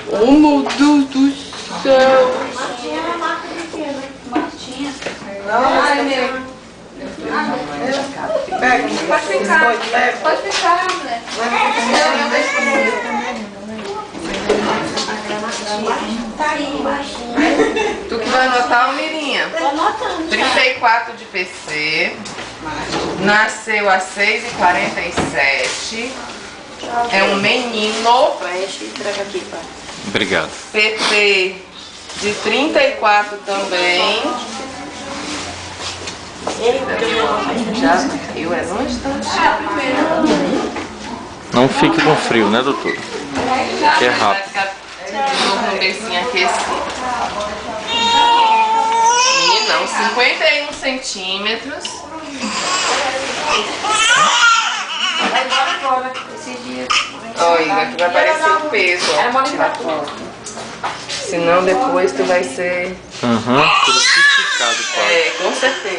Oh, meu Deus do céu. Ai, meu. Pega, pode ficar. Pode ficar, mulher. Tu que vai anotar, Mirinha? Tô anotando. 34 de PC. Nasceu às 6h47. É um menino. Preste e traga aqui, pai. Obrigado. PT de 34 também. Já viu, é no instante. Não fique com frio, né, doutor? Que é rápido. Um bercinho aquecido. Meninão, 51 centímetros. Vai embora fora esses dias. Olha, aqui vai aparecer o peso, ó. Tirar foto. Senão depois tu vai ser... Crucificado, pai. É, com certeza.